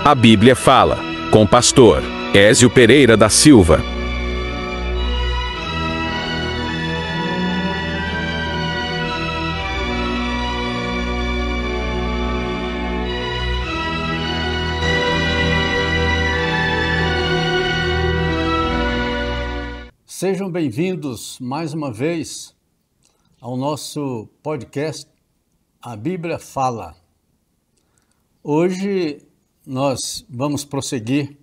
A Bíblia Fala, com pastor Ézio Pereira da Silva. Sejam bem-vindos mais uma vez ao nosso podcast A Bíblia Fala. Hoje nós vamos prosseguir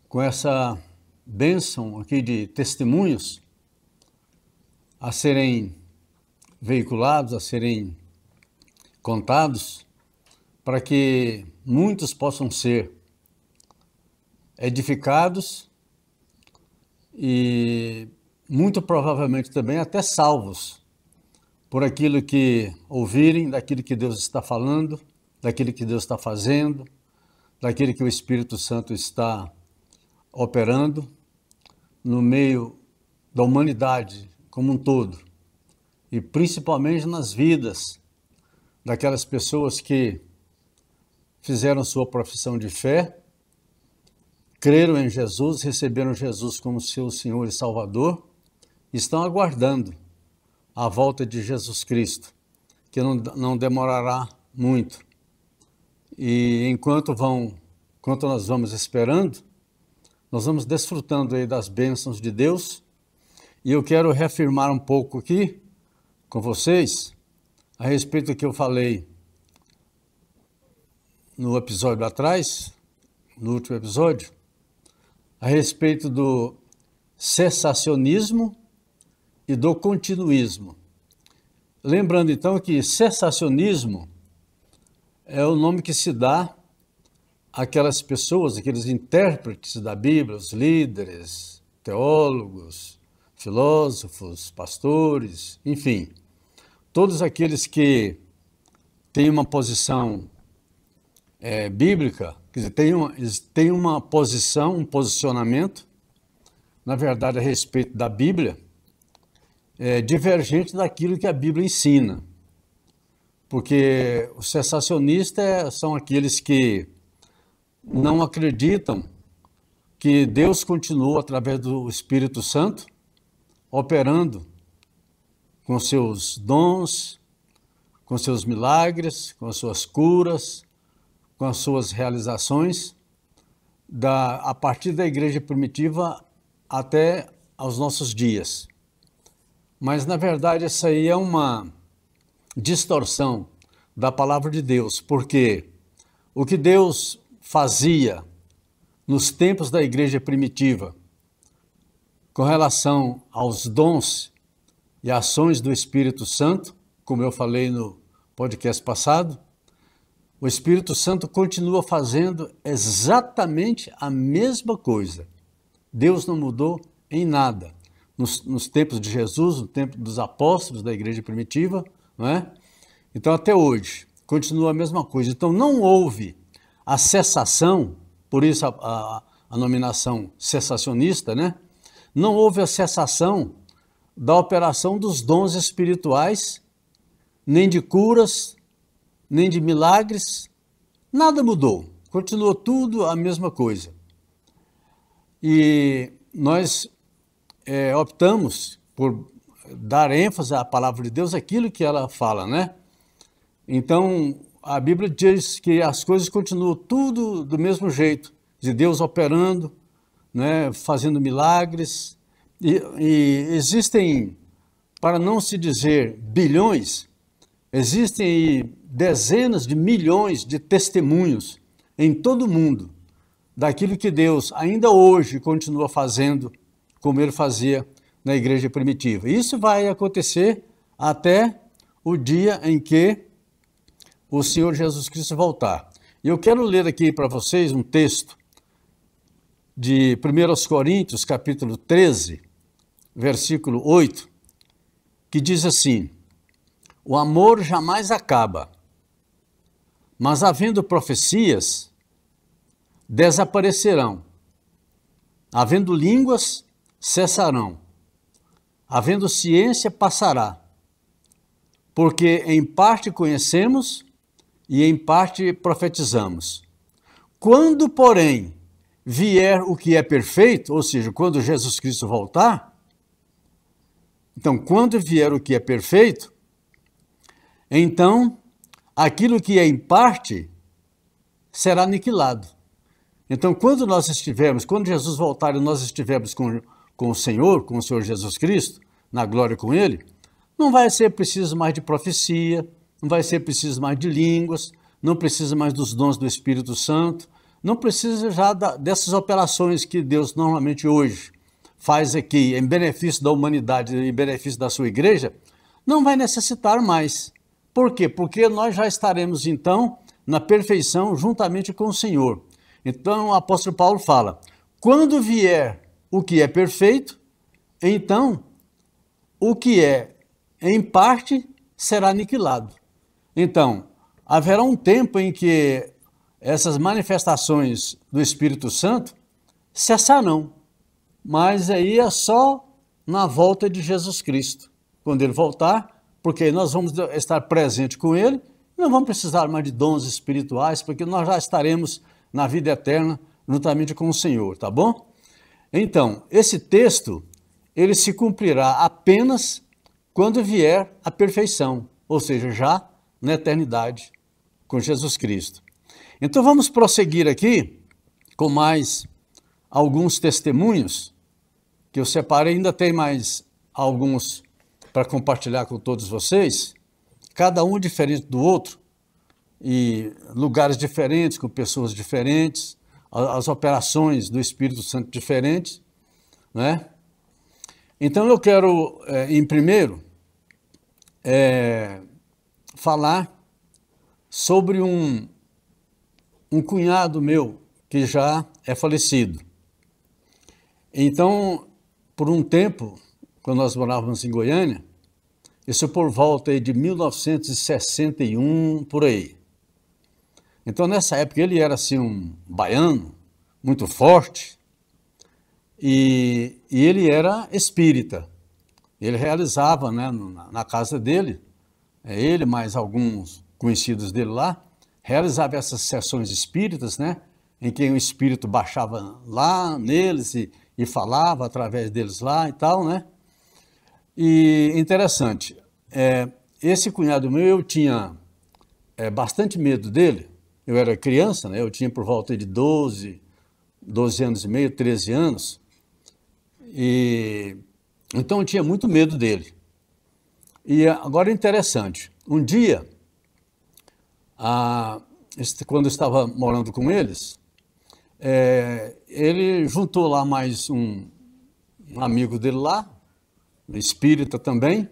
com essa bênção aqui de testemunhos a serem veiculados, a serem contados, para que muitos possam ser edificados e muito provavelmente também até salvos por aquilo que ouvirem, daquilo que Deus está falando, daquilo que Deus está fazendo, daquilo que o Espírito Santo está operando no meio da humanidade como um todo, e principalmente nas vidas daquelas pessoas que fizeram sua profissão de fé, creram em Jesus, receberam Jesus como seu Senhor e Salvador, e estão aguardando a volta de Jesus Cristo, que não demorará muito. E enquanto nós vamos esperando, nós vamos desfrutando aí das bênçãos de Deus. E eu quero reafirmar um pouco aqui com vocês a respeito do que eu falei no episódio atrás, no último episódio, a respeito do cessacionismo e do continuismo. Lembrando então que cessacionismo é o nome que se dá àquelas pessoas, aqueles intérpretes da Bíblia, os líderes, teólogos, filósofos, pastores, enfim, todos aqueles que têm uma posição bíblica, quer dizer, têm uma posição, um posicionamento, na verdade, a respeito da Bíblia, divergente daquilo que a Bíblia ensina. Porque os cessacionistas são aqueles que não acreditam que Deus continua, através do Espírito Santo, operando com seus dons, com seus milagres, com as suas curas, com as suas realizações, a partir da igreja primitiva até aos nossos dias. Mas, na verdade, essa aí é uma distorção da palavra de Deus, porque o que Deus fazia nos tempos da igreja primitiva com relação aos dons e ações do Espírito Santo, como eu falei no podcast passado, o Espírito Santo continua fazendo exatamente a mesma coisa. Deus não mudou em nada. Nos tempos de Jesus, no tempo dos apóstolos da igreja primitiva, não é? Então, até hoje, continua a mesma coisa. Então, não houve a cessação, por isso a nominação cessacionista, né? Não houve a cessação da operação dos dons espirituais, nem de curas, nem de milagres, nada mudou. Continuou tudo a mesma coisa. E nós optamos por dar ênfase à palavra de Deus, aquilo que ela fala, né? Então, a Bíblia diz que as coisas continuam tudo do mesmo jeito, de Deus operando, né, fazendo milagres, e existem, para não se dizer bilhões, existem dezenas de milhões de testemunhos em todo o mundo daquilo que Deus ainda hoje continua fazendo, como ele fazia na igreja primitiva. Isso vai acontecer até o dia em que o Senhor Jesus Cristo voltar. E eu quero ler aqui para vocês um texto de 1 Coríntios, capítulo 13, versículo 8, que diz assim: o amor jamais acaba, mas havendo profecias, desaparecerão, havendo línguas, cessarão, havendo ciência, passará, porque em parte conhecemos e em parte profetizamos. Quando, porém, vier o que é perfeito, ou seja, quando Jesus Cristo voltar, então, quando vier o que é perfeito, então, aquilo que é em parte será aniquilado. Então, quando Jesus voltar e nós estivermos com o Senhor Jesus Cristo, na glória com Ele, não vai ser preciso mais de profecia, não vai ser preciso mais de línguas, não precisa mais dos dons do Espírito Santo, não precisa já dessas operações que Deus normalmente hoje faz aqui em benefício da humanidade e em benefício da sua igreja, não vai necessitar mais. Por quê? Porque nós já estaremos então na perfeição juntamente com o Senhor. Então o apóstolo Paulo fala, quando vier o que é perfeito, então o que é em parte será aniquilado. Então, haverá um tempo em que essas manifestações do Espírito Santo cessarão, mas aí é só na volta de Jesus Cristo, quando ele voltar, porque nós vamos estar presentes com ele, não vamos precisar mais de dons espirituais, porque nós já estaremos na vida eterna juntamente com o Senhor, tá bom? Então, esse texto, ele se cumprirá apenas quando vier a perfeição, ou seja, já na eternidade com Jesus Cristo. Então vamos prosseguir aqui com mais alguns testemunhos que eu separei, ainda tem mais alguns para compartilhar com todos vocês, cada um diferente do outro, e lugares diferentes, com pessoas diferentes, as operações do Espírito Santo diferentes, né? Então eu quero, em primeiro, falar sobre um cunhado meu que já é falecido. Então, por um tempo, quando nós morávamos em Goiânia, isso por volta aí de 1961, por aí. Então, nessa época, ele era assim um baiano, muito forte, e ele era espírita. Ele realizava, né, na casa dele, ele mais alguns conhecidos dele lá, realizava essas sessões espíritas, né, em que o espírito baixava lá neles e falava através deles lá e tal, né. E interessante, esse cunhado meu, eu tinha bastante medo dele. Eu era criança, né, eu tinha por volta de 12 anos e meio, 13 anos, e então eu tinha muito medo dele. E agora é interessante, um dia, quando eu estava morando com eles, ele juntou lá mais um amigo dele lá, espírita também,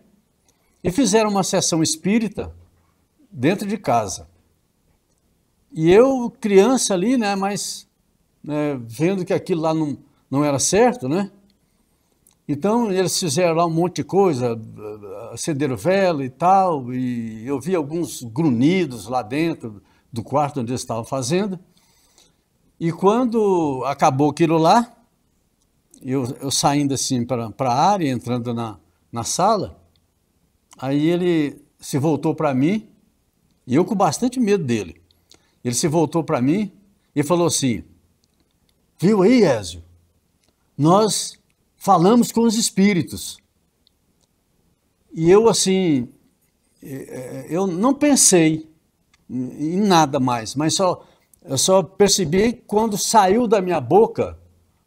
e fizeram uma sessão espírita dentro de casa. E eu, criança ali, né, mas vendo que aquilo lá não era certo, né? Então eles fizeram lá um monte de coisa, acenderam vela e tal, e eu vi alguns grunhidos lá dentro do quarto onde eles estavam fazendo. E quando acabou aquilo lá, eu saindo assim para a área, entrando na sala, aí ele se voltou para mim, e eu com bastante medo dele. Ele se voltou para mim e falou assim, viu aí, Ézio, nós falamos com os espíritos. E eu assim, eu não pensei em nada mais, mas eu só percebi quando saiu da minha boca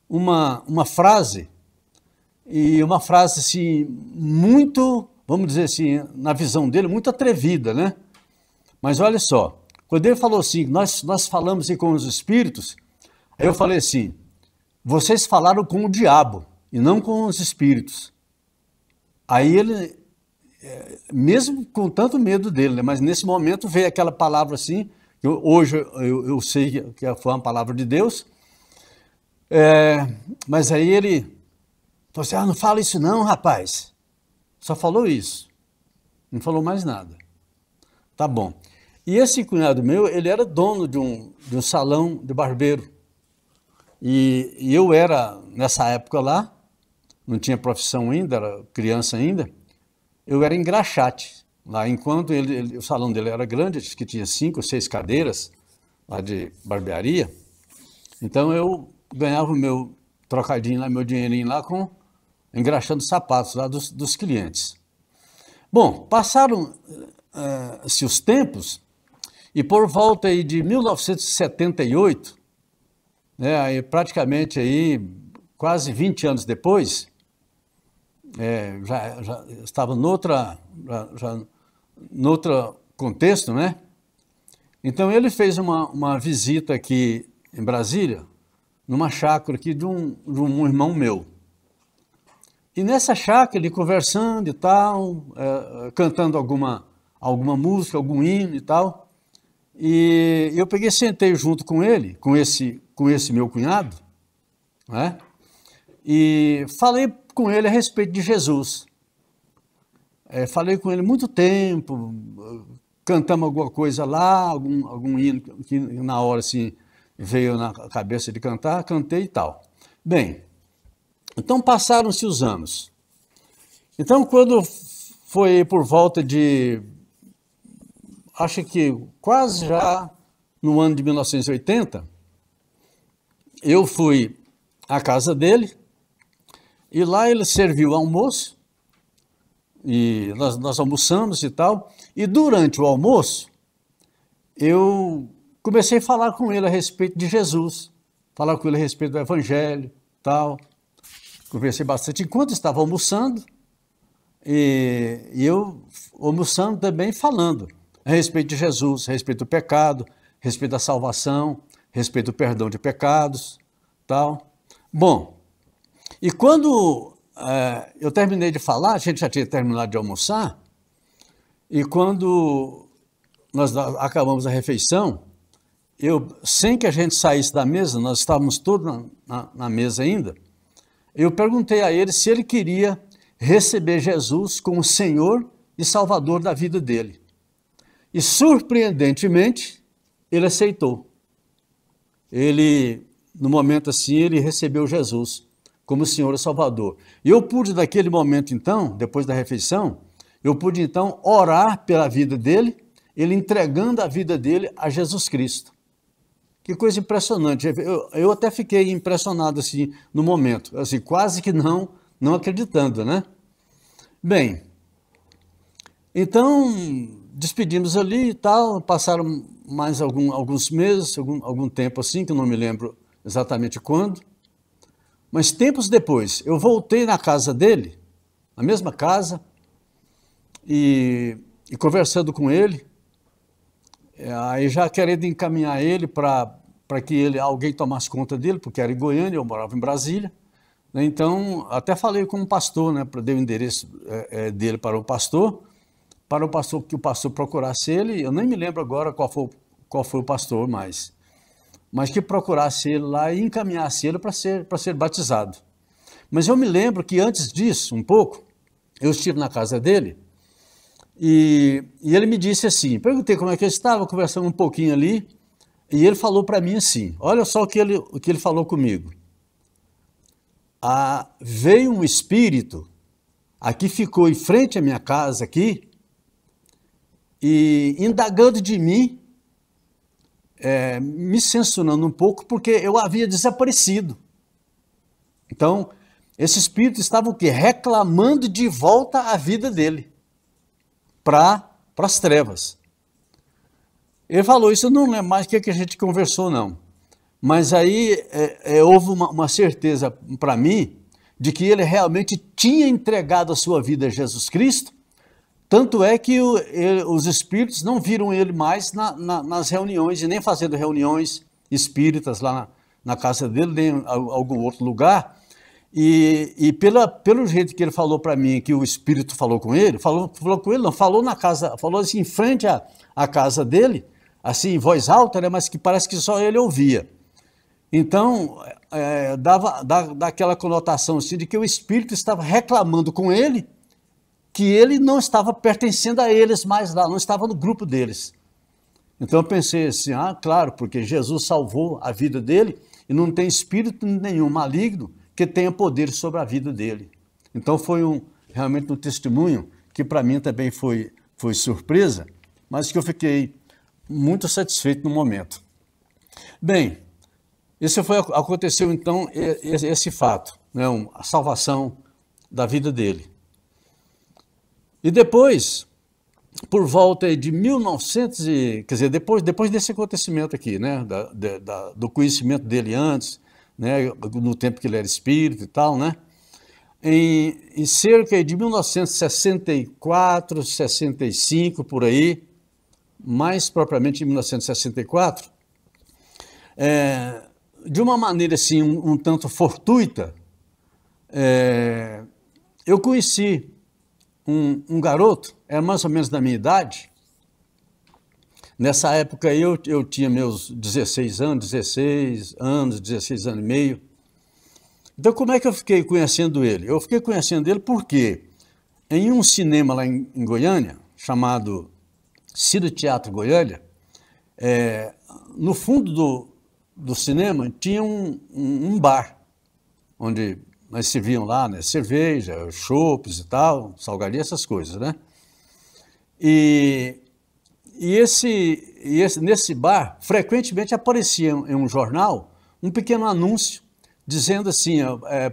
uma frase, e uma frase assim, muito, vamos dizer assim, na visão dele, muito atrevida, né? Mas olha só, quando ele falou assim, nós falamos com os espíritos, aí eu falei assim, vocês falaram com o diabo e não com os espíritos. Aí ele, mesmo com tanto medo dele, né, mas nesse momento veio aquela palavra assim, que hoje eu sei que foi uma palavra de Deus, mas aí ele falou assim, não fala isso não, rapaz. Só falou isso, não falou mais nada. Tá bom. E esse cunhado meu, ele era dono de um salão de barbeiro. E eu era, nessa época lá, não tinha profissão ainda, era criança ainda, eu era engraxate. Lá, enquanto o salão dele era grande, acho que tinha 5 ou 6 cadeiras lá de barbearia, Então eu ganhava o meu trocadinho lá, meu dinheirinho lá engraxando sapatos lá dos clientes. Bom, passaram-se os tempos e por volta aí de 1978, né, aí praticamente aí quase 20 anos depois, já estava noutra contexto, né? Então ele fez uma visita aqui em Brasília, numa chácara aqui de um irmão meu. E nessa chácara, ele conversando e tal, cantando alguma música, algum hino e tal. E eu peguei, sentei junto com ele, com esse meu cunhado, né? E falei com ele a respeito de Jesus. Falei com ele muito tempo, cantamos alguma coisa lá, algum hino que na hora assim veio na cabeça de cantar, cantei e tal. Bem, então passaram-se os anos. Então quando foi por volta de, acho que quase já no ano de 1980, eu fui à casa dele e lá ele serviu almoço e nós almoçamos e tal. E durante o almoço eu comecei a falar com ele a respeito de Jesus, falar com ele a respeito do Evangelho, tal. Conversei bastante enquanto estava almoçando e eu almoçando também falando a respeito de Jesus, a respeito do pecado, a respeito da salvação, a respeito do perdão de pecados, tal. Bom, e quando eu terminei de falar, a gente já tinha terminado de almoçar, e quando nós acabamos a refeição, sem que a gente saísse da mesa, nós estávamos todos na mesa ainda, eu perguntei a ele se ele queria receber Jesus como Senhor e Salvador da vida dele. E, surpreendentemente, ele aceitou. Ele, no momento assim, ele recebeu Jesus como Senhor e Salvador. E eu pude, naquele momento, então, depois da refeição, eu pude, então, orar pela vida dele, ele entregando a vida dele a Jesus Cristo. Que coisa impressionante. Eu até fiquei impressionado, assim, no momento, assim, quase que não acreditando, né? Bem, então, despedimos ali e tal, passaram mais alguns meses, algum tempo assim, que eu não me lembro exatamente quando, mas tempos depois, eu voltei na casa dele, na mesma casa, e conversando com ele, aí já querendo encaminhar ele para que alguém tomasse conta dele, porque era em Goiânia, eu morava em Brasília, né? Então, até falei com um pastor, né, dei o endereço dele para o pastor, que o pastor procurasse ele, eu nem me lembro agora qual foi o pastor mas que procurasse ele lá e encaminhasse ele para ser batizado. Mas eu me lembro que antes disso, um pouco, eu estive na casa dele e ele me disse assim, perguntei como é que ele estava, conversando um pouquinho ali, e ele falou para mim assim, olha só o que ele falou comigo. Veio um espírito, aqui ficou em frente à minha casa aqui, e indagando de mim, me censurando um pouco, porque eu havia desaparecido. Então, esse espírito estava o quê? Reclamando de volta a vida dele, para as trevas. Ele falou isso, eu não lembro mais o que a gente conversou, não. Mas aí houve uma certeza para mim, de que ele realmente tinha entregado a sua vida a Jesus Cristo. Tanto é que os espíritos não viram ele mais nas reuniões, e nem fazendo reuniões espíritas lá na casa dele, nem em algum outro lugar. E pelo jeito que ele falou para mim, que o espírito falou com ele, falou na casa, falou assim, em frente à casa dele, assim, em voz alta, né, mas que parece que só ele ouvia. Então, dá aquela conotação assim, de que o espírito estava reclamando com ele, que ele não estava pertencendo a eles mais lá, não estava no grupo deles. Então eu pensei assim, claro, porque Jesus salvou a vida dele e não tem espírito nenhum maligno que tenha poder sobre a vida dele. Então foi realmente um testemunho que para mim também foi surpresa, mas que eu fiquei muito satisfeito no momento. Bem, Aconteceu então esse fato, né, a salvação da vida dele. E depois, por volta de 1900, quer dizer, depois desse acontecimento aqui, né, do conhecimento dele antes, né, no tempo que ele era espírito e tal, né, em cerca de 1964, 65, por aí, mais propriamente em 1964, de uma maneira assim, um tanto fortuita, eu conheci um garoto, era mais ou menos da minha idade. Nessa época eu tinha meus 16 anos, 16 anos e meio. Então como é que eu fiquei conhecendo ele? Eu fiquei conhecendo ele porque em um cinema lá em Goiânia, chamado Cine Teatro Goiânia, no fundo do cinema tinha um bar, onde nós serviam lá, né, cerveja, chopes e tal, salgaria, essas coisas, né? Nesse bar, frequentemente aparecia em um jornal um pequeno anúncio dizendo assim,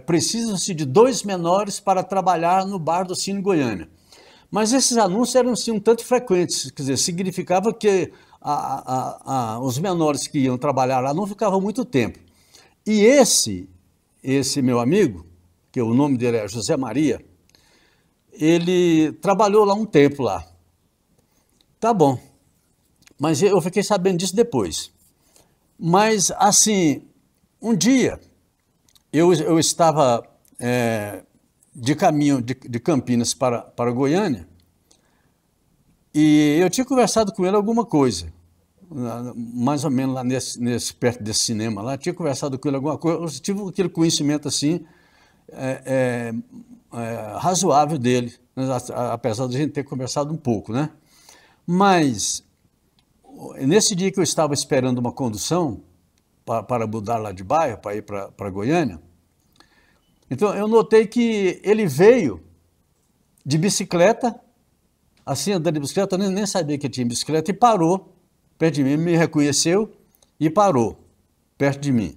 precisa-se de 2 menores para trabalhar no bar do Cine Goiânia. Mas esses anúncios eram assim, um tanto frequentes, quer dizer, significava que os menores que iam trabalhar lá não ficavam muito tempo. E esse meu amigo, que o nome dele é José Maria, ele trabalhou lá um tempo lá. Tá bom, mas eu fiquei sabendo disso depois. Mas, assim, um dia eu estava de caminho de Campinas para Goiânia e eu tinha conversado com ele alguma coisa, mais ou menos lá perto desse cinema lá, tinha conversado com ele alguma coisa, eu tive aquele conhecimento assim, razoável dele, né, apesar de a gente ter conversado um pouco, né? Mas, nesse dia que eu estava esperando uma condução para mudar lá de bairro, para ir para Goiânia, então eu notei que ele veio de bicicleta, assim, andando de bicicleta, eu nem sabia que tinha bicicleta, e parou perto de mim, me reconheceu e parou perto de mim.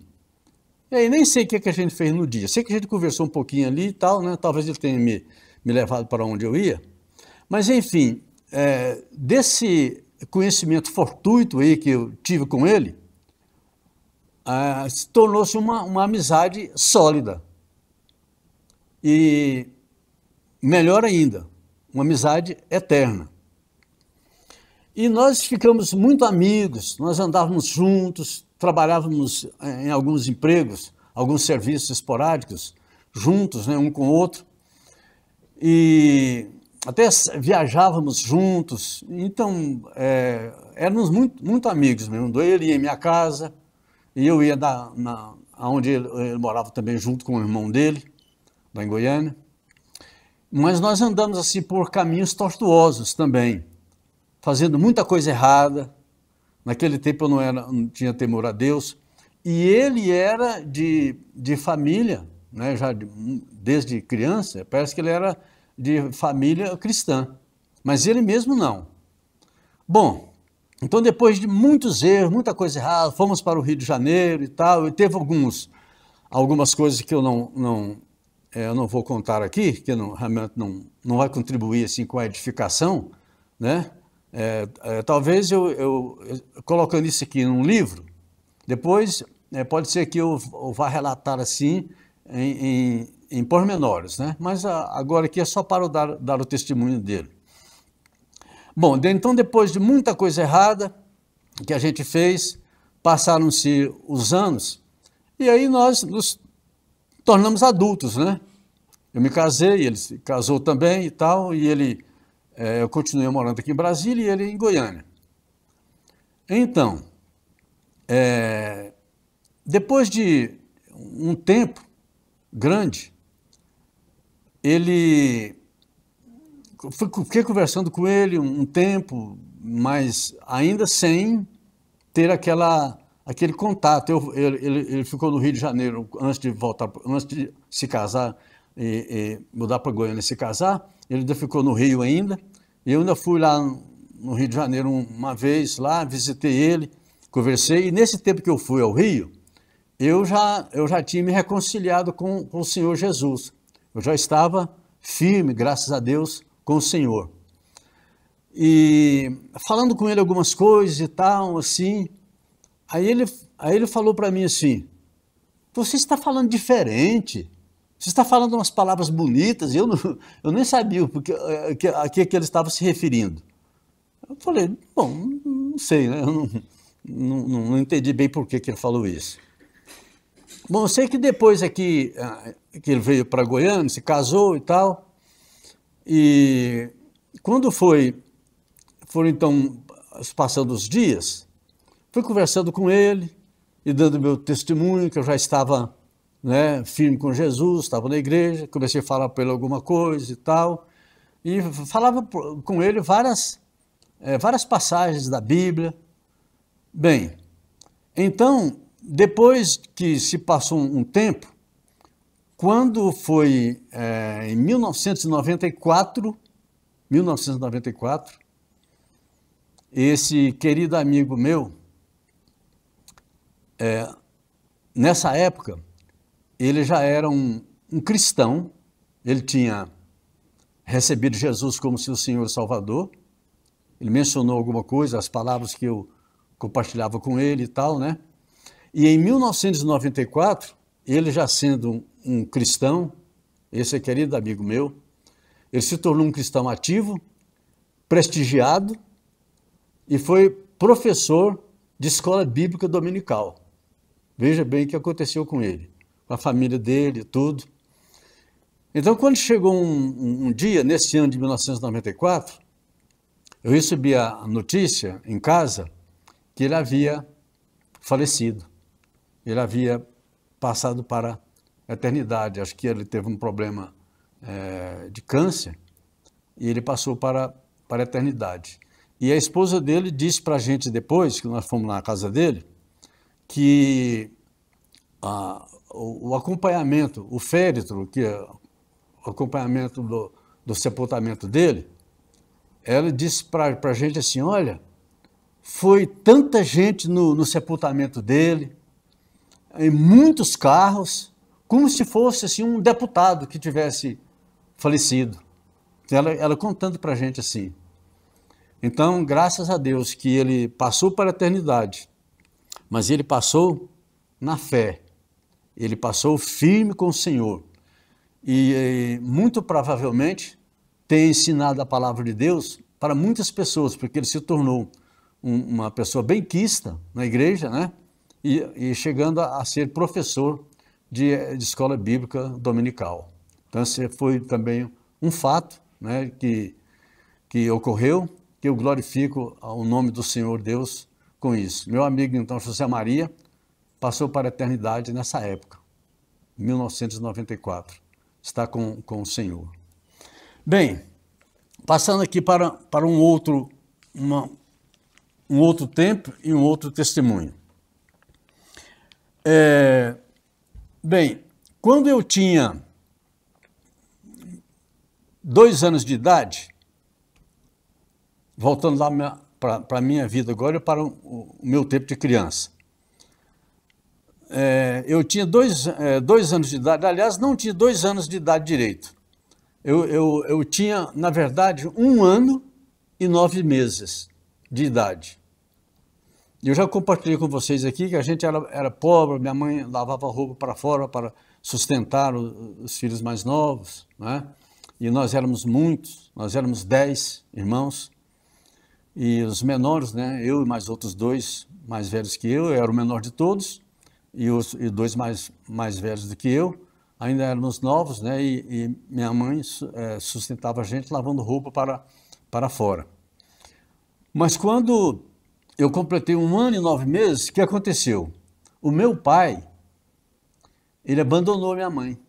E aí nem sei o que a gente fez no dia, sei que a gente conversou um pouquinho ali e tal, né? Talvez ele tenha me levado para onde eu ia, mas enfim, desse conhecimento fortuito aí que eu tive com ele, tornou-se uma amizade sólida. E melhor ainda, uma amizade eterna. E nós ficamos muito amigos, nós andávamos juntos, trabalhávamos em alguns empregos, alguns serviços esporádicos, juntos, né, um com o outro, e até viajávamos juntos. Então, éramos muito amigos mesmo. Ele ia em minha casa, e eu ia aonde ele morava também, junto com o irmão dele, lá em Goiânia. Mas nós andamos assim por caminhos tortuosos também, fazendo muita coisa errada. Naquele tempo eu não tinha temor a Deus. E ele era de família, né, já desde criança, parece que ele era de família cristã. Mas ele mesmo não. Bom, então depois de muitos erros, muita coisa errada, fomos para o Rio de Janeiro e tal, e teve algumas coisas que eu não vou contar aqui, que realmente não vai contribuir assim com a edificação, né? Talvez eu colocando isso aqui num livro, depois pode ser que eu vá relatar assim em pormenores, né? Mas agora aqui é só para dar o testemunho dele. Bom, então depois de muita coisa errada que a gente fez, passaram-se os anos, e aí nós nos tornamos adultos, né? Eu me casei, ele se casou também e tal, e eu continuei morando aqui em Brasília e ele em Goiânia. Então, depois de um tempo grande, fiquei conversando com ele um tempo, mas ainda sem ter aquele contato. Ele ficou no Rio de Janeiro antes de se casar e mudar para Goiânia e se casar. Ele ainda ficou no Rio ainda. Eu ainda fui lá no Rio de Janeiro uma vez lá, visitei ele, conversei. E nesse tempo que eu fui ao Rio, eu já tinha me reconciliado com o Senhor Jesus. Eu já estava firme, graças a Deus, com o Senhor. E falando com ele algumas coisas e tal, assim, aí ele falou para mim assim, você está falando diferente, você está falando umas palavras bonitas, eu nem sabia a que ele estava se referindo. Eu falei, bom, não sei, né? Eu não entendi bem por que ele falou isso. Bom, eu sei que depois aqui, que ele veio para Goiânia, se casou e tal, e quando foram então passando os dias, fui conversando com ele e dando meu testemunho, que eu já estava, né, firme com Jesus, estava na igreja, comecei a falar para ele alguma coisa e tal, e falava com ele várias passagens da Bíblia. Bem, então, depois que se passou um tempo, quando foi em 1994, esse querido amigo meu, nessa época, ele já era um cristão, ele tinha recebido Jesus como seu Senhor e Salvador, ele mencionou alguma coisa, as palavras que eu compartilhava com ele e tal, né? E em 1994, ele já sendo um cristão, esse querido amigo meu, ele se tornou um cristão ativo, prestigiado, e foi professor de escola bíblica dominical. Veja bem o que aconteceu com ele, com a família dele e tudo. Então, quando chegou um dia, nesse ano de 1994, eu recebi a notícia em casa que ele havia falecido. Ele havia passado para a eternidade. Acho que ele teve um problema de câncer e ele passou para a eternidade. E a esposa dele disse para a gente depois, que nós fomos na casa dele, que o acompanhamento, o féretro, que é o acompanhamento do sepultamento dele, ela disse para a gente assim, olha, foi tanta gente no sepultamento dele, em muitos carros, como se fosse assim, um deputado que tivesse falecido. Ela contando para a gente assim. Então, graças a Deus que ele passou para a eternidade, mas ele passou na fé, ele passou firme com o Senhor e muito provavelmente tem ensinado a palavra de Deus para muitas pessoas, porque ele se tornou uma pessoa bem quista na igreja, né? E chegando a ser professor de escola bíblica dominical. Então, esse foi também um fato, né, que ocorreu, que eu glorifico o nome do Senhor Deus com isso. Meu amigo, então, José Maria, passou para a eternidade nessa época, 1994. Está com o Senhor. Bem, passando aqui para um outro tempo e um outro testemunho. Bem, quando eu tinha 2 anos de idade, voltando lá para a minha vida agora, para o meu tempo de criança. Eu tinha 2 anos de idade, aliás, não tinha 2 anos de idade direito. Eu tinha, na verdade, 1 ano e 9 meses de idade. Eu já compartilhei com vocês aqui que a gente era pobre, minha mãe lavava roupa para fora para sustentar os filhos mais novos, né? E nós éramos muitos, nós éramos 10 irmãos, e os menores, né? Eu e mais outros 2 mais velhos que eu era o menor de todos, e 2 mais velhos do que eu, ainda éramos novos, né? E minha mãe sustentava a gente lavando roupa para fora. Mas quando eu completei 1 ano e 9 meses, o que aconteceu? O meu pai, ele abandonou minha mãe.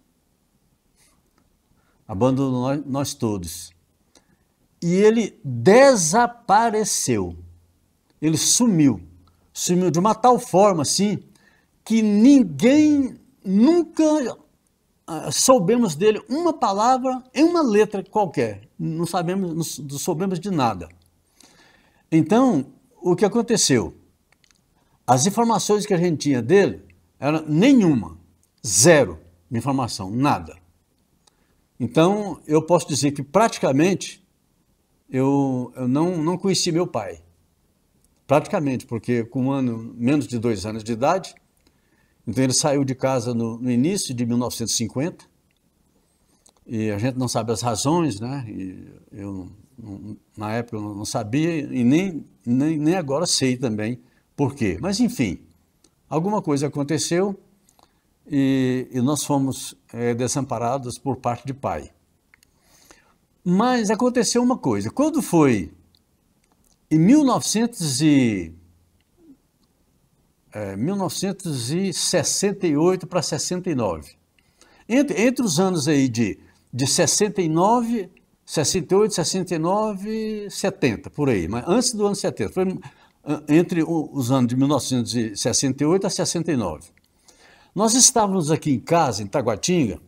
Abandonou nós todos. E ele desapareceu. Ele sumiu. Sumiu de uma tal forma, assim, que ninguém nunca soubemos dele uma palavra em uma letra qualquer. Não soubemos de nada. Então, o que aconteceu? As informações que a gente tinha dele Era nenhuma, zero informação, nada. Então, eu posso dizer que praticamente eu não conheci meu pai. Praticamente, porque com menos de 2 anos de idade, então ele saiu de casa no início de 1950, e a gente não sabe as razões, né? E eu, na época, eu não sabia e nem agora sei também por quê. Mas, enfim, alguma coisa aconteceu e nós fomos desamparados por parte de pai. Mas aconteceu uma coisa, quando foi em 1968 para 69, entre os anos aí de 69, 68, 69, 70, por aí, mas antes do ano 70, foi entre os anos de 1968 a 69. Nós estávamos aqui em casa, em Taguatinga,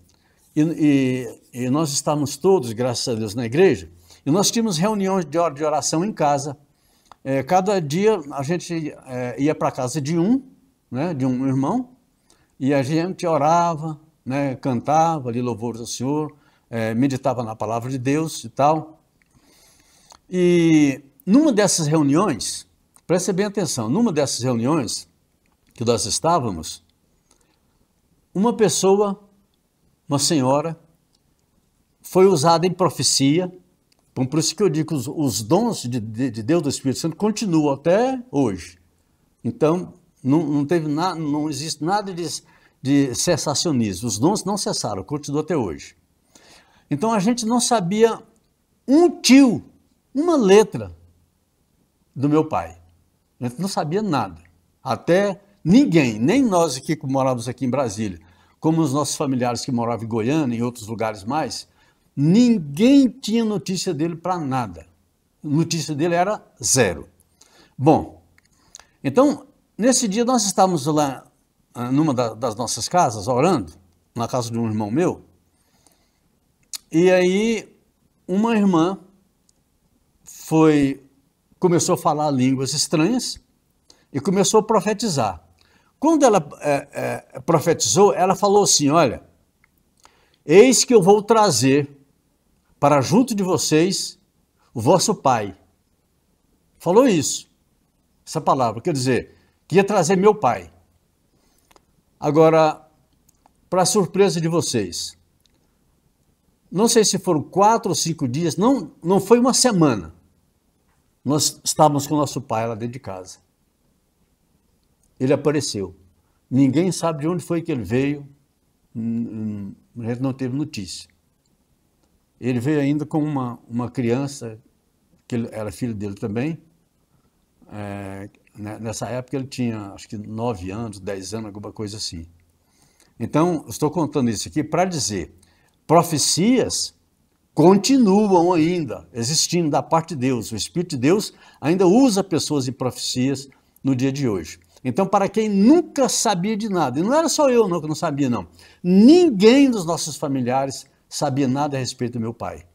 e nós estávamos todos, graças a Deus, na igreja, e nós tínhamos reuniões de oração em casa. Cada dia a gente ia para a casa de né, de um irmão, e a gente orava, né, cantava ali louvores ao Senhor, meditava na palavra de Deus e tal. E numa dessas reuniões, preste bem atenção, numa dessas reuniões que nós estávamos, uma pessoa, uma senhora, foi usada em profecia. Por isso que eu digo que os dons de Deus, do Espírito Santo, continuam até hoje. Então, não existe nada de cessacionismo. Os dons não cessaram, continuam até hoje. Então, a gente não sabia uma letra do meu pai. A gente não sabia nada. Até ninguém, nem nós aqui que morávamos aqui em Brasília, como os nossos familiares que moravam em Goiânia e em outros lugares mais, ninguém tinha notícia dele para nada. Notícia dele era zero. Bom, então, nesse dia nós estávamos lá numa das nossas casas, orando, na casa de um irmão meu, e aí uma irmã começou a falar línguas estranhas e começou a profetizar. Quando ela profetizou, ela falou assim, olha, eis que eu vou trazer para junto de vocês o vosso pai. Falou isso, essa palavra, quer dizer, que ia trazer meu pai. Agora, para surpresa de vocês, não sei se foram 4 ou 5 dias, não foi uma semana, nós estávamos com o nosso pai lá dentro de casa. Ele apareceu. Ninguém sabe de onde foi que ele veio, a gente não teve notícia. Ele veio ainda com uma criança, que era filho dele também. Nessa época ele tinha, acho que 9 anos, 10 anos, alguma coisa assim. Então, estou contando isso aqui para dizer, profecias continuam ainda existindo da parte de Deus. O Espírito de Deus ainda usa pessoas em profecias no dia de hoje. Então, para quem nunca sabia de nada, e não era só eu não, que não sabia não, ninguém dos nossos familiares sabia nada a respeito do meu pai.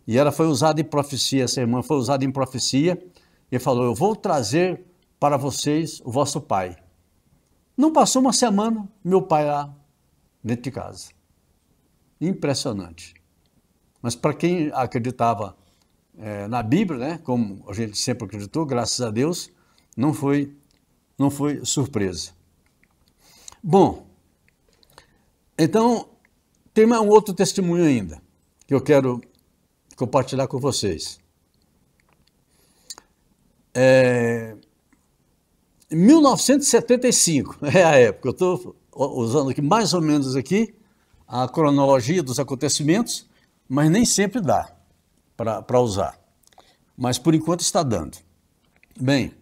E ela foi usada em profecia, essa irmã foi usada em profecia, e falou, eu vou trazer para vocês o vosso pai. Não passou uma semana, meu pai lá dentro de casa. Impressionante. Mas para quem acreditava na Bíblia, né, como a gente sempre acreditou, graças a Deus, não foi surpresa. Bom, então, tem um outro testemunho ainda, que eu quero compartilhar com vocês. Em 1975, é a época, eu estou usando aqui mais ou menos aqui a cronologia dos acontecimentos, mas nem sempre dá para usar. Mas por enquanto está dando. Bem,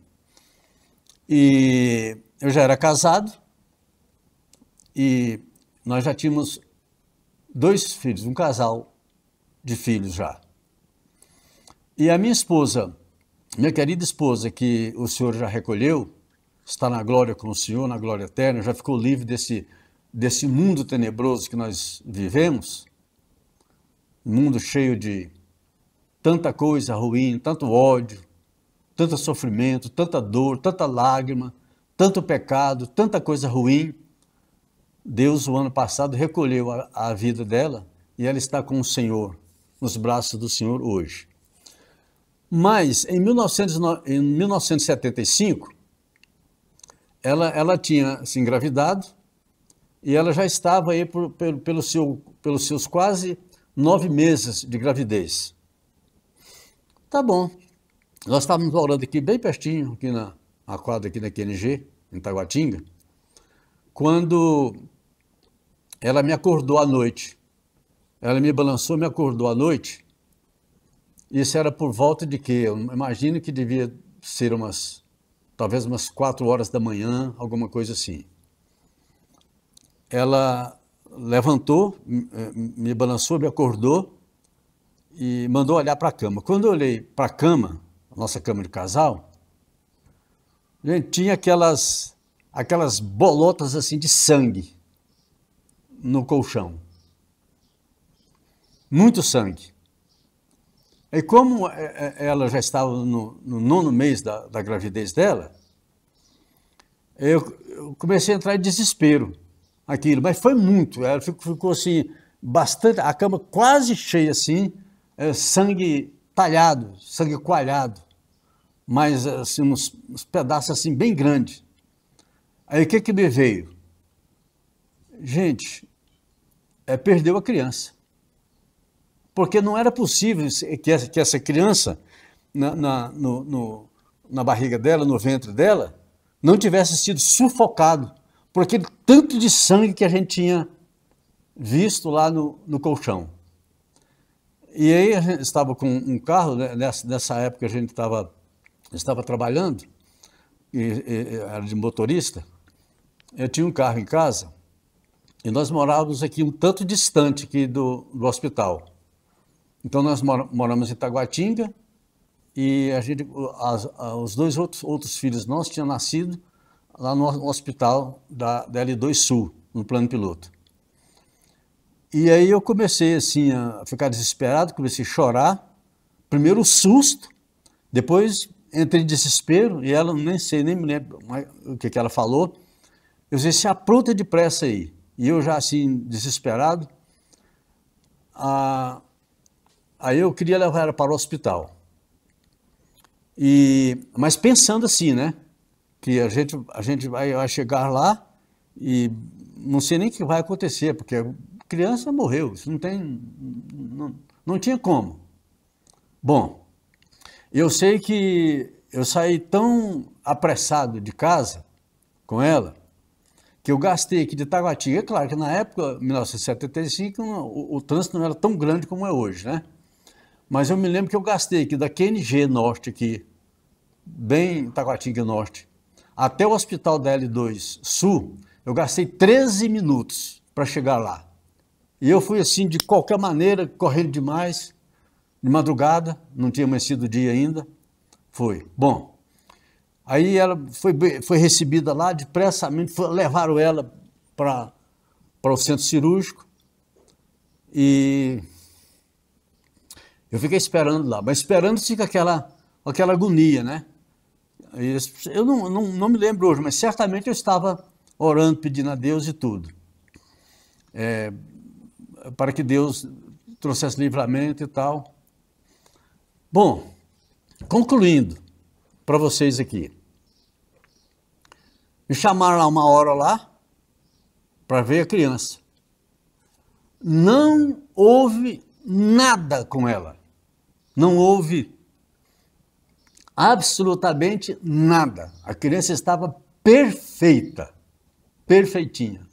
e eu já era casado e nós já tínhamos 2 filhos, um casal de filhos já. E a minha esposa, minha querida esposa, que o Senhor já recolheu, está na glória com o Senhor, na glória eterna, já ficou livre desse mundo tenebroso que nós vivemos, um mundo cheio de tanta coisa ruim, tanto ódio, tanto sofrimento, tanta dor, tanta lágrima, tanto pecado, tanta coisa ruim. Deus, o ano passado, recolheu a vida dela e ela está com o Senhor, nos braços do Senhor hoje. Mas, em 1975, ela tinha se engravidado e ela já estava aí pelos seus quase 9 meses de gravidez. Tá bom. Nós estávamos morando aqui bem pertinho, aqui na quadra aqui na QNG, em Taguatinga, quando ela me acordou à noite. Ela me balançou, me acordou à noite. Isso era por volta de quê? Eu imagino que devia ser talvez umas 4 horas da manhã, alguma coisa assim. Ela levantou, me balançou, me acordou e mandou olhar para a cama. Quando eu olhei para a cama, a nossa cama de casal, gente, tinha aquelas bolotas assim de sangue no colchão. Muito sangue. E como ela já estava no 9º mês da gravidez dela, eu comecei a entrar em desespero aquilo, mas foi muito, ela ficou assim, bastante, a cama quase cheia assim, sangue talhado, sangue coalhado, mas assim, uns pedaços assim bem grandes. Aí o que me veio? Gente, perdeu a criança. Porque não era possível que essa criança, na barriga dela, no ventre dela, não tivesse sido sufocado por aquele tanto de sangue que a gente tinha visto lá no colchão. E aí a gente estava com um carro, né, nessa época a gente estava trabalhando, era de motorista, eu tinha um carro em casa e nós morávamos aqui um tanto distante aqui do hospital. Então nós moramos em Taguatinga e os 2 outros filhos nossos tinham nascido lá no hospital da L2 Sul, no plano piloto. E aí eu comecei assim a ficar desesperado, comecei a chorar, primeiro o susto, depois entrei em desespero e ela, nem me lembro o que ela falou. Eu disse, se apronta depressa aí. E eu já assim, desesperado, aí eu queria levar ela para o hospital. Mas pensando assim, né? Que a gente vai chegar lá e não sei nem o que vai acontecer, porque a criança morreu, isso não tinha como. Bom, eu sei que eu saí tão apressado de casa com ela, que eu gastei aqui de Taguatinga. É claro que na época, 1975, o trânsito não era tão grande como é hoje, né? Mas eu me lembro que eu gastei aqui da QNG Norte, aqui, bem em Taguatinga Norte, até o hospital da L2 Sul, eu gastei 13 minutos para chegar lá. E eu fui assim, de qualquer maneira, correndo demais, de madrugada, não tinha amanhecido o dia ainda. Foi. Bom, aí ela foi recebida lá, depressamente, levaram ela para o centro cirúrgico e eu fiquei esperando lá, mas esperando fica aquela agonia, né? Eu não me lembro hoje, mas certamente eu estava orando, pedindo a Deus e tudo. Para que Deus trouxesse livramento e tal. Bom, concluindo para vocês aqui. Me chamaram lá uma hora lá para ver a criança. Não houve nada com ela. Não houve absolutamente nada. A criança estava perfeita, perfeitinha.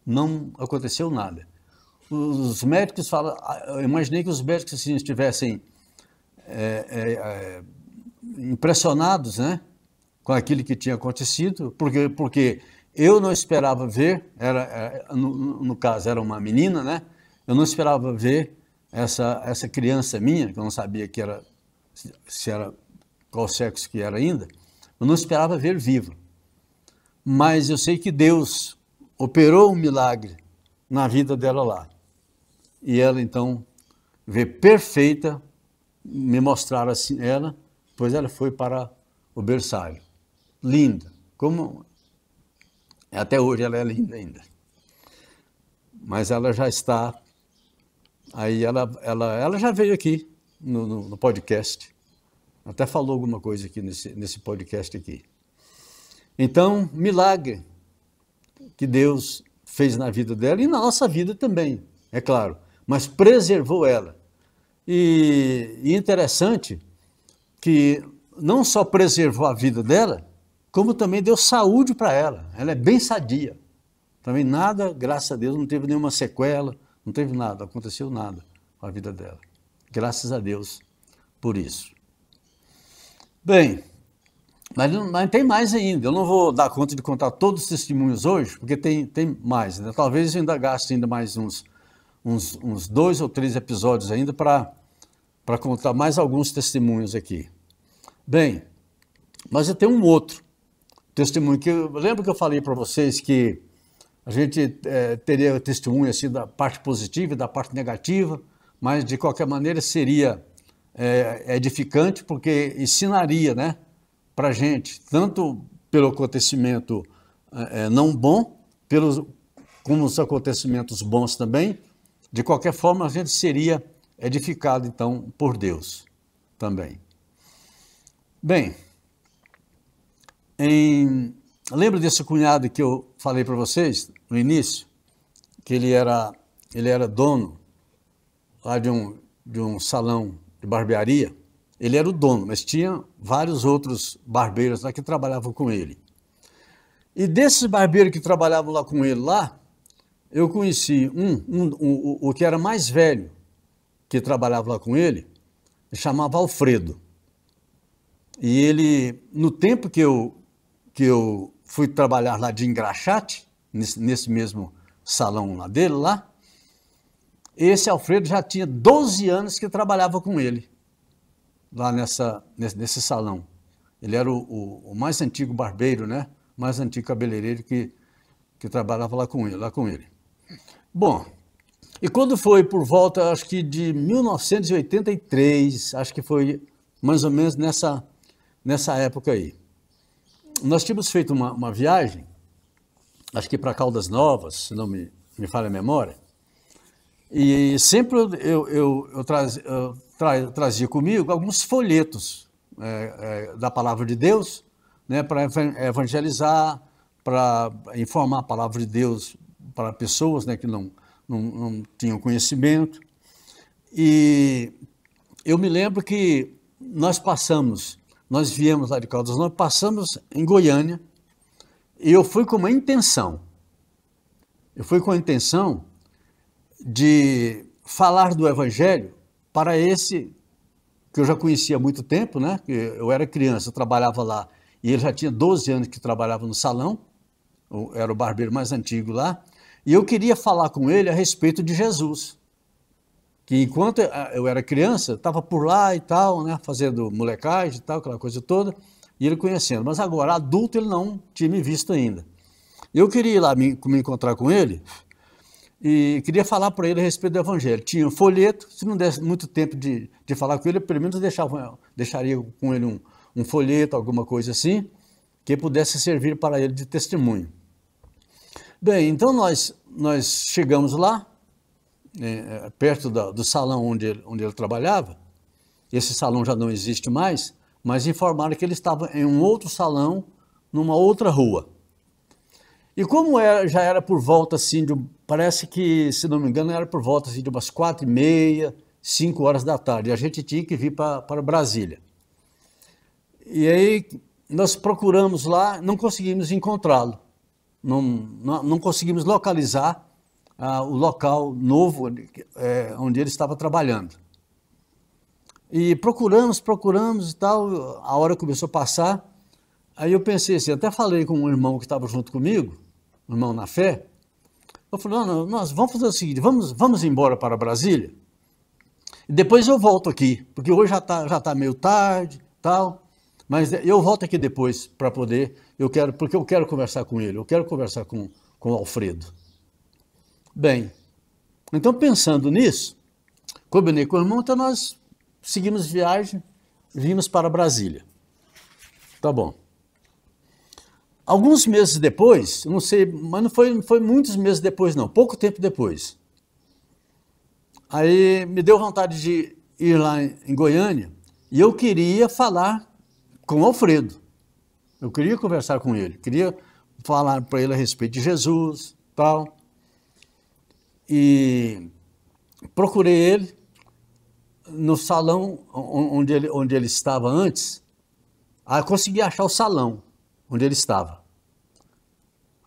Não aconteceu nada. Os médicos falam, eu imaginei que os médicos assim, estivessem impressionados, né, com aquilo que tinha acontecido, porque eu não esperava ver, no caso era uma menina, né, eu não esperava ver essa criança minha, que eu não sabia qual sexo que era ainda, eu não esperava ver viva. Mas eu sei que Deus operou um milagre na vida dela lá. E ela então veio perfeita, me mostraram assim ela, pois ela foi para o berçário. Linda, como Até hoje ela é linda ainda. Mas ela já está, aí ela já veio aqui no podcast, até falou alguma coisa aqui nesse podcast aqui. Então, milagre que Deus fez na vida dela e na nossa vida também, é claro, mas preservou ela. E interessante que não só preservou a vida dela, como também deu saúde para ela. Ela é bem sadia. Também nada, graças a Deus, não teve nenhuma sequela, não teve nada, aconteceu nada com a vida dela. Graças a Deus por isso. Bem, mas tem mais ainda. Eu não vou dar conta de contar todos os testemunhos hoje, porque tem mais, né? Talvez eu ainda gaste ainda mais uns 2 ou 3 episódios ainda para contar mais alguns testemunhos aqui. Bem, mas eu tenho um outro testemunho que eu lembro que eu falei para vocês que a gente teria testemunho assim da parte positiva e da parte negativa, mas de qualquer maneira seria edificante porque ensinaria, né, para a gente, tanto pelo acontecimento não bom, como os acontecimentos bons também. De qualquer forma, a gente seria edificado, então, por Deus também. Bem, lembra desse cunhado que eu falei para vocês no início? Que ele era dono lá de um salão de barbearia. Ele era o dono, mas tinha vários outros barbeiros lá que trabalhavam com ele. E desses barbeiros que trabalhavam lá com ele lá, eu conheci o que era mais velho, que trabalhava lá com ele chamava Alfredo. E ele, no tempo que eu fui trabalhar lá de engraxate, nesse mesmo salão lá dele, lá, esse Alfredo já tinha 12 anos que trabalhava com ele, lá nesse salão. Ele era o mais antigo barbeiro, né? Mais antigo cabeleireiro que trabalhava lá com ele. Bom, e quando foi por volta, acho que de 1983, acho que foi mais ou menos nessa época aí, nós tínhamos feito uma viagem, acho que para Caldas Novas, se não me falha a memória, e sempre eu trazia comigo alguns folhetos da Palavra de Deus, né, para evangelizar, para informar a Palavra de Deus para pessoas, né, que não tinham conhecimento. E eu me lembro que nós viemos lá de Caldas Novas, passamos em Goiânia, e eu fui com a intenção de falar do Evangelho para esse que eu já conhecia há muito tempo, né? Eu era criança, eu trabalhava lá, e ele já tinha 12 anos que trabalhava no salão, era o barbeiro mais antigo lá, e eu queria falar com ele a respeito de Jesus, que enquanto eu era criança, estava por lá e tal, né, fazendo molecagem e tal, aquela coisa toda, e ele conhecendo, mas agora, adulto, ele não tinha me visto ainda. Eu queria ir lá me encontrar com ele, e queria falar para ele a respeito do Evangelho. Tinha um folheto, se não desse muito tempo de falar com ele, pelo menos deixaria com ele um folheto, alguma coisa assim, que pudesse servir para ele de testemunho. Bem, então nós chegamos lá, perto do salão onde ele trabalhava. Esse salão já não existe mais, mas informaram que ele estava em um outro salão, numa outra rua. E como já era por volta assim, parece que, se não me engano, era por volta assim, de umas 4h30, 5 horas da tarde, e a gente tinha que vir para Brasília. E aí nós procuramos lá, não conseguimos encontrá-lo, não conseguimos localizar o local novo onde ele estava trabalhando. E procuramos e tal, a hora começou a passar, aí eu pensei assim, até falei com um irmão que estava junto comigo, um irmão na fé, eu falei, não, nós vamos fazer o seguinte, vamos embora para Brasília, e depois eu volto aqui, porque hoje já tá meio tarde, tal, mas eu volto aqui depois para poder, porque eu quero conversar com ele, eu quero conversar com o Alfredo. Bem, então pensando nisso, combinei com o irmão, então nós seguimos viagem, vimos para Brasília. Tá bom. Alguns meses depois, não sei, mas não foi muitos meses depois não, pouco tempo depois. Aí me deu vontade de ir lá em Goiânia e eu queria falar com o Alfredo. Eu queria conversar com ele, queria falar para ele a respeito de Jesus, tal. E procurei ele no salão onde ele estava antes. Aí consegui achar o salão onde ele estava.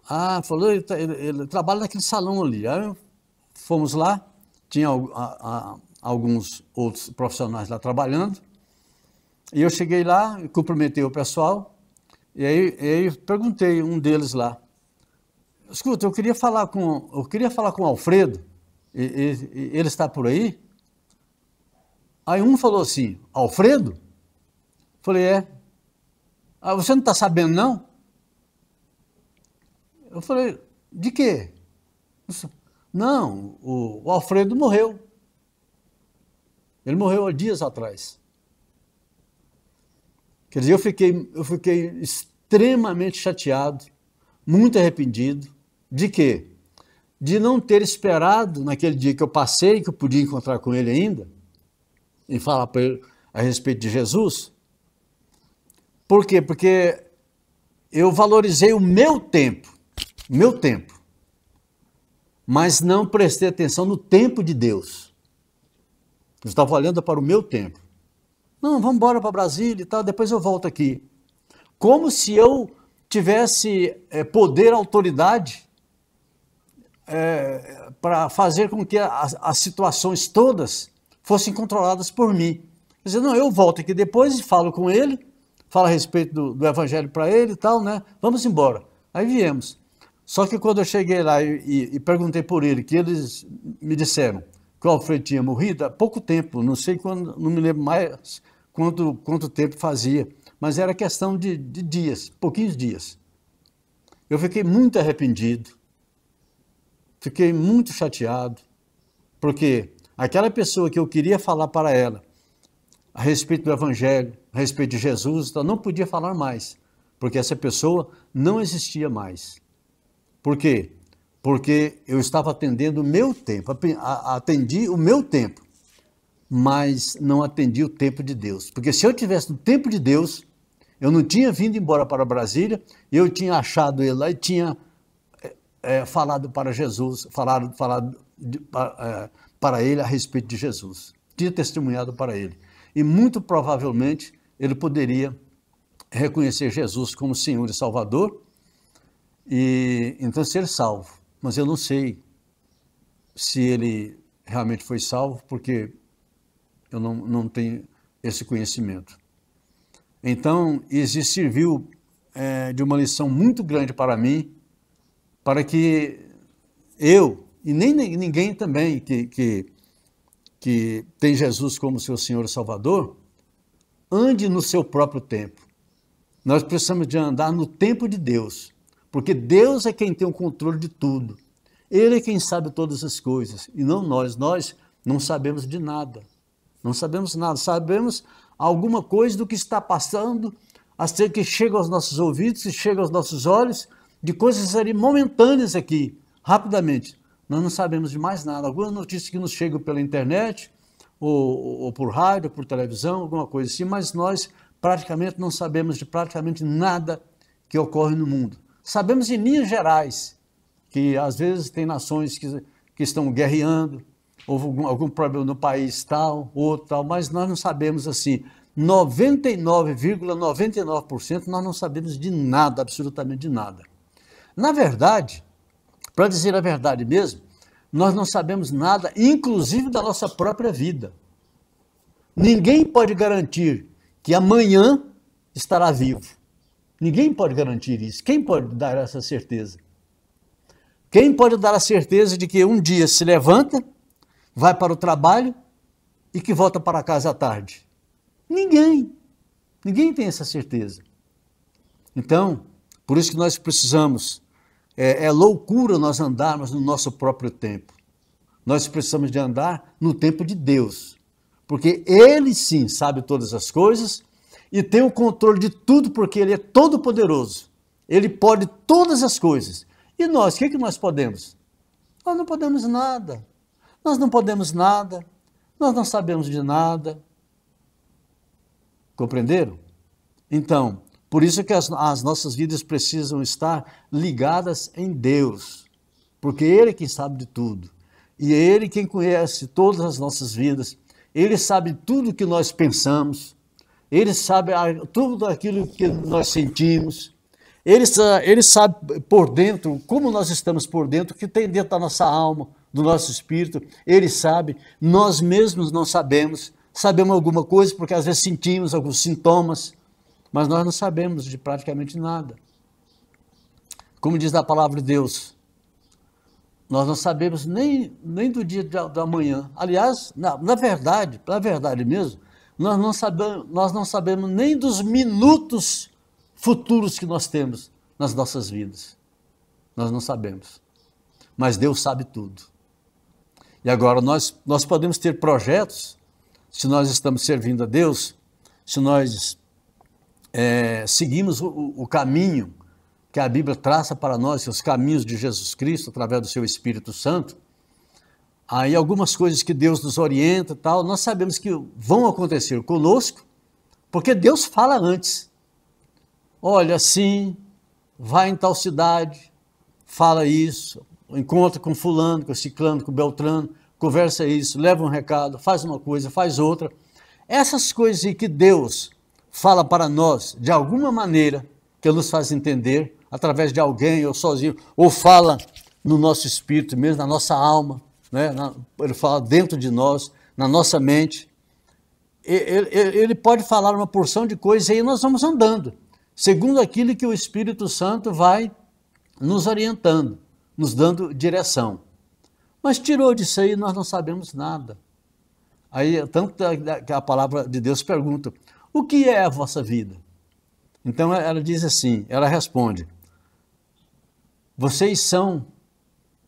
Ah, falou, ele trabalha naquele salão ali. Aí fomos lá, tinha alguns outros profissionais lá trabalhando. E eu cheguei lá, cumprimentei o pessoal, e aí perguntei um deles lá. Escuta, eu queria falar com o Alfredo, ele está por aí? Aí um falou assim, Alfredo? Falei, é. Ah, você não está sabendo, não? Eu falei, de quê? Não, o Alfredo morreu. Ele morreu há dias atrás. Quer dizer, eu fiquei extremamente chateado, muito arrependido. De quê? De não ter esperado naquele dia que eu passei, que eu podia encontrar com ele ainda, e falar para ele a respeito de Jesus. Por quê? Porque eu valorizei o meu tempo, mas não prestei atenção no tempo de Deus. Eu estava olhando para o meu tempo. Não, vamos embora para Brasília e tal, depois eu volto aqui. Como se eu tivesse poder, autoridade para fazer com que as situações todas fossem controladas por mim. Quer dizer, não, eu volto aqui depois e falo com ele, falo a respeito do evangelho para ele e tal, né? Vamos embora. Aí viemos. Só que quando eu cheguei lá e perguntei por ele, que eles me disseram que o Alfredo tinha morrido há pouco tempo, não sei quando, não me lembro mais quanto tempo fazia, mas era questão de dias, pouquinhos dias. Eu fiquei muito arrependido, fiquei muito chateado, porque aquela pessoa que eu queria falar para ela a respeito do Evangelho, a respeito de Jesus, eu não podia falar mais, porque essa pessoa não existia mais. Por quê? Porque eu estava atendendo o meu tempo, atendi o meu tempo, mas não atendi o tempo de Deus. Porque se eu tivesse no tempo de Deus, eu não tinha vindo embora para Brasília, eu tinha achado ele lá e tinha falado para Jesus, falado para ele a respeito de Jesus. Tinha testemunhado para ele. E muito provavelmente ele poderia reconhecer Jesus como Senhor e Salvador e então ser salvo. Mas eu não sei se ele realmente foi salvo, porque eu não tenho esse conhecimento. Então, isso serviu de uma lição muito grande para mim, para que eu, e nem ninguém também que tem Jesus como seu Senhor e Salvador, ande no seu próprio tempo. Nós precisamos de andar no tempo de Deus, porque Deus é quem tem o controle de tudo. Ele é quem sabe todas as coisas, e não nós. Nós não sabemos de nada. Não sabemos nada. Sabemos alguma coisa do que está passando, que chega aos nossos ouvidos, que chega aos nossos olhos, de coisas ali momentâneas aqui, rapidamente. Nós não sabemos de mais nada. Algumas notícias que nos chegam pela internet, ou por rádio, ou por televisão, alguma coisa assim, mas nós praticamente não sabemos de praticamente nada que ocorre no mundo. Sabemos em linhas gerais, que às vezes tem nações que estão guerreando, houve algum problema no país tal, outro tal, mas nós não sabemos assim, 99,99% nós não sabemos de nada, absolutamente de nada. Na verdade, para dizer a verdade mesmo, nós não sabemos nada, inclusive da nossa própria vida. Ninguém pode garantir que amanhã estará vivo. Ninguém pode garantir isso. Quem pode dar essa certeza? Quem pode dar a certeza de que um dia se levanta, vai para o trabalho e que volta para casa à tarde? Ninguém. Ninguém tem essa certeza. Então, por isso que nós precisamos, é loucura nós andarmos no nosso próprio tempo. Nós precisamos de andar no tempo de Deus, porque Ele sim sabe todas as coisas e tem o controle de tudo, porque Ele é todo poderoso. Ele pode todas as coisas. E nós, o que nós podemos? Nós não podemos nada. Nós não podemos nada. Nós não sabemos de nada. Compreenderam? Então, por isso que as nossas vidas precisam estar ligadas em Deus. Porque Ele é quem sabe de tudo. E é Ele quem conhece todas as nossas vidas. Ele sabe tudo que nós pensamos. Ele sabe tudo aquilo que nós sentimos. Ele sabe por dentro, como nós estamos por dentro, o que tem dentro da nossa alma, do nosso espírito. Ele sabe, nós mesmos não sabemos. Sabemos alguma coisa porque às vezes sentimos alguns sintomas, mas nós não sabemos de praticamente nada. Como diz a palavra de Deus, nós não sabemos nem do dia da manhã. Aliás, na verdade mesmo, nós não sabemos nem dos minutos futuros que nós temos nas nossas vidas. Nós não sabemos. Mas Deus sabe tudo. E agora nós podemos ter projetos, se nós estamos servindo a Deus, se nós seguimos o caminho que a Bíblia traça para nós, os caminhos de Jesus Cristo, através do seu Espírito Santo, aí algumas coisas que Deus nos orienta e tal, nós sabemos que vão acontecer conosco, porque Deus fala antes. Olha, assim, vai em tal cidade, fala isso, encontra com fulano, com ciclano, com beltrano, conversa isso, leva um recado, faz uma coisa, faz outra. Essas coisas que Deus fala para nós, de alguma maneira, que nos faz entender, através de alguém, ou sozinho, ou fala no nosso espírito mesmo, na nossa alma, né? Ele fala dentro de nós, na nossa mente. Ele pode falar uma porção de coisas e aí nós vamos andando, segundo aquilo que o Espírito Santo vai nos orientando, nos dando direção. Mas tirou disso aí, nós não sabemos nada. Aí, tanto que a palavra de Deus pergunta, o que é a vossa vida? Então ela diz assim, ela responde, vocês são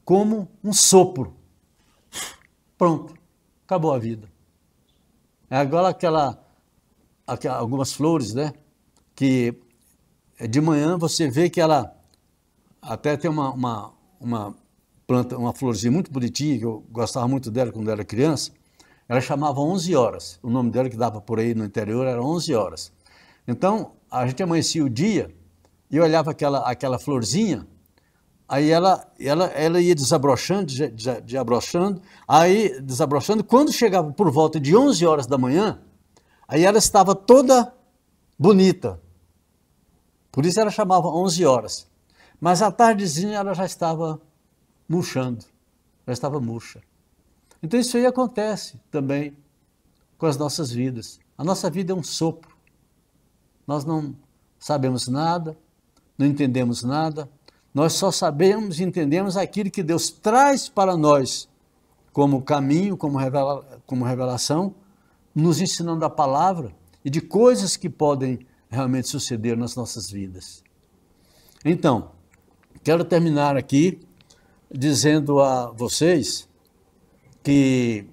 como um sopro. Pronto, acabou a vida. Agora algumas flores, né, que de manhã você vê que ela até tem uma planta, uma florzinha muito bonitinha, que eu gostava muito dela quando era criança, ela chamava 11 horas, o nome dela que dava por aí no interior era 11 horas. Então, a gente amanhecia o dia e olhava aquela florzinha, aí ela ia desabrochando, aí desabrochando, quando chegava por volta de 11 horas da manhã, aí ela estava toda bonita, por isso ela chamava 11 horas, mas à tardezinha ela já estava murchando, já estava murcha. Então isso aí acontece também com as nossas vidas. A nossa vida é um sopro. Nós não sabemos nada, não entendemos nada, nós só sabemos e entendemos aquilo que Deus traz para nós como caminho, como revelação, nos ensinando a palavra e de coisas que podem realmente suceder nas nossas vidas. Então, quero terminar aqui dizendo a vocês que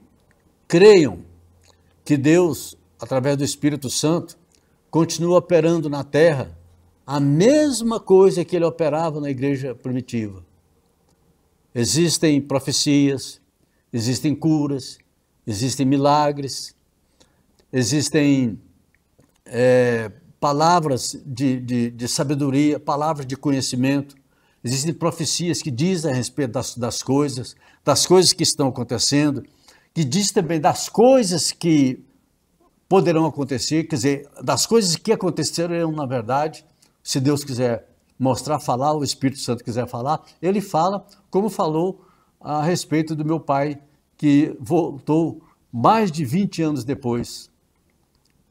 creiam que Deus, através do Espírito Santo, continua operando na terra a mesma coisa que ele operava na igreja primitiva. Existem profecias, existem curas, existem milagres, existem palavras de sabedoria, palavras de conhecimento, existem profecias que dizem a respeito das coisas que estão acontecendo, que diz também das coisas que poderão acontecer, quer dizer, das coisas que aconteceram na verdade, se Deus quiser mostrar, falar, o Espírito Santo quiser falar, ele fala, como falou a respeito do meu pai, que voltou mais de 20 anos depois.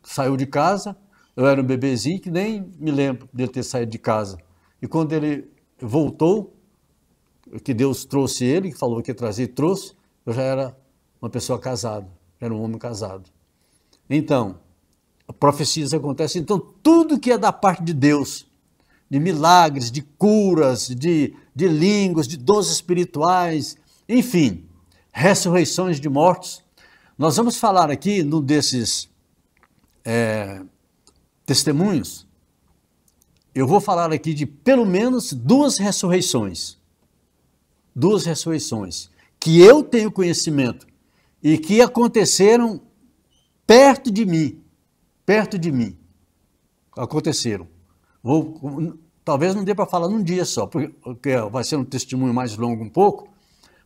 Saiu de casa, eu era um bebezinho que nem me lembro dele ter saído de casa. E quando ele voltou, que Deus trouxe ele, que falou que ia trazer e trouxe, eu já era uma pessoa casada, já era um homem casado. Então, profecias acontecem, então tudo que é da parte de Deus, de milagres, de curas, de línguas, de dons espirituais, enfim, ressurreições de mortos. Nós vamos falar aqui num desses testemunhos, eu vou falar aqui de pelo menos duas ressurreições. Duas ressurreições que eu tenho conhecimento e que aconteceram perto de mim. Perto de mim. Aconteceram. Talvez não dê para falar num dia só, porque vai ser um testemunho mais longo um pouco,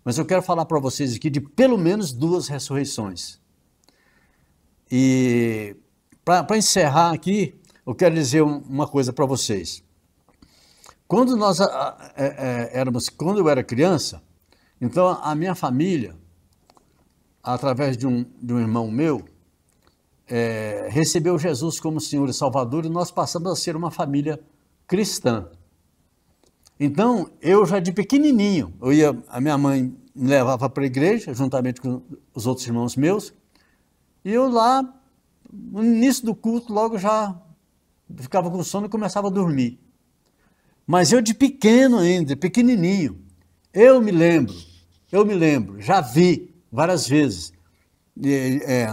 mas eu quero falar para vocês aqui de pelo menos duas ressurreições. E para encerrar aqui, eu quero dizer uma coisa para vocês. Quando quando eu era criança, então a minha família, através de um irmão meu, recebeu Jesus como Senhor e Salvador, e nós passamos a ser uma família cristã. Então, eu já de pequenininho, a minha mãe me levava para a igreja, juntamente com os outros irmãos meus, e eu lá, no início do culto, logo já ficava com sono e começava a dormir. Mas eu de pequeno ainda, pequenininho, eu me lembro, já vi várias vezes,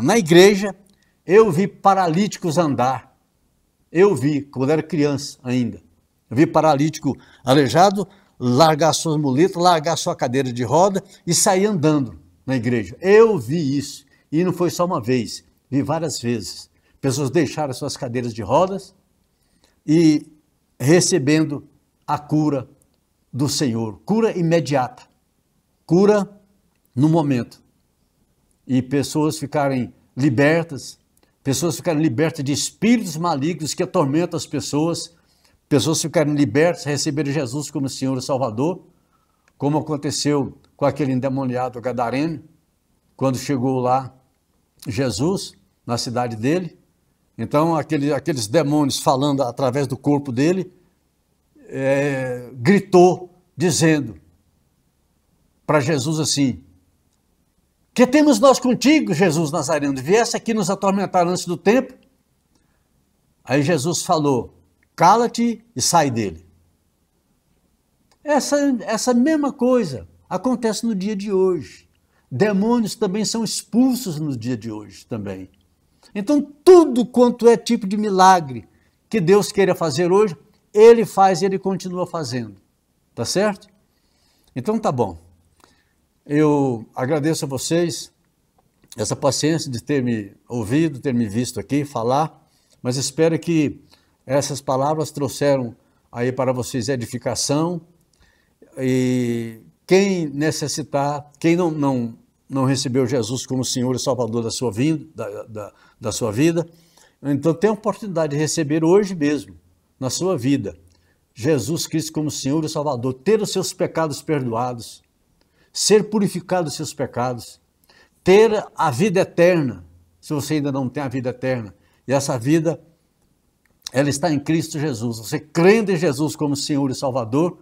na igreja, eu vi paralíticos andar. Eu vi, quando era criança ainda. Eu vi paralítico aleijado largar suas muletas, largar sua cadeira de roda e sair andando na igreja. Eu vi isso. E não foi só uma vez, vi várias vezes. Pessoas deixaram suas cadeiras de rodas e recebendo a cura do Senhor. Cura imediata. Cura no momento. E pessoas ficarem libertas de espíritos malignos que atormentam as pessoas ficarem libertas, receberem Jesus como Senhor e Salvador, como aconteceu com aquele endemoniado gadareno, quando chegou lá Jesus, na cidade dele. Então, aqueles demônios falando através do corpo dele, gritou, dizendo para Jesus assim: que temos nós contigo, Jesus Nazareno? Viesse aqui nos atormentar antes do tempo? Aí Jesus falou: cala-te e sai dele. Essa mesma coisa acontece no dia de hoje. Demônios também são expulsos no dia de hoje também. Então, tudo quanto é tipo de milagre que Deus queira fazer hoje, Ele faz e Ele continua fazendo. Tá certo? Então tá bom. Eu agradeço a vocês essa paciência de ter me ouvido, ter me visto aqui falar, mas espero que essas palavras trouxeram aí para vocês edificação, e quem necessitar, quem não recebeu Jesus como Senhor e Salvador da sua vida, então tem a oportunidade de receber hoje mesmo, na sua vida, Jesus Cristo como Senhor e Salvador, ter os seus pecados perdoados, ser purificado dos seus pecados, ter a vida eterna, se você ainda não tem a vida eterna, e essa vida, ela está em Cristo Jesus. Você crendo em Jesus como Senhor e Salvador,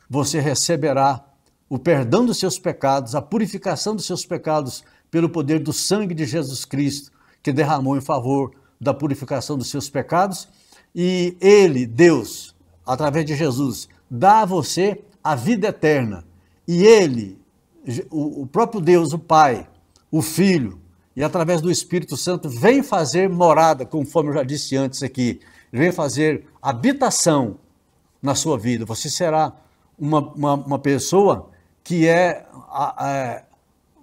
você receberá o perdão dos seus pecados, a purificação dos seus pecados pelo poder do sangue de Jesus Cristo, que derramou em favor da purificação dos seus pecados, e Ele, Deus, através de Jesus, dá a você a vida eterna, e Ele, o próprio Deus, o Pai, o Filho, e através do Espírito Santo, vem fazer morada, conforme eu já disse antes aqui, vem fazer habitação na sua vida. Você será uma pessoa que é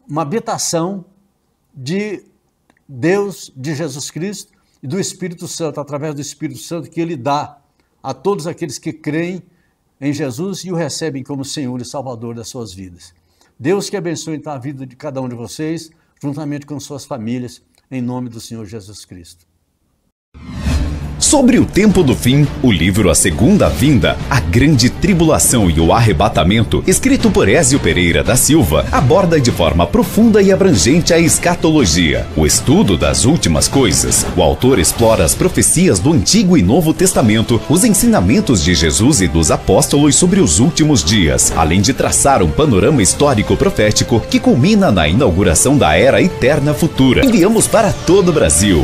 uma habitação de Deus, de Jesus Cristo e do Espírito Santo, através do Espírito Santo que Ele dá a todos aqueles que creem em Jesus e o recebem como Senhor e Salvador das suas vidas. Deus que abençoe então a vida de cada um de vocês, juntamente com suas famílias, em nome do Senhor Jesus Cristo. Sobre o tempo do fim, o livro A Segunda Vinda, a Grande Tribulação e o Arrebatamento, escrito por Ézio Pereira da Silva, aborda de forma profunda e abrangente a escatologia, o estudo das últimas coisas. O autor explora as profecias do Antigo e Novo Testamento, os ensinamentos de Jesus e dos apóstolos sobre os últimos dias, além de traçar um panorama histórico profético que culmina na inauguração da Era Eterna Futura. Enviamos para todo o Brasil.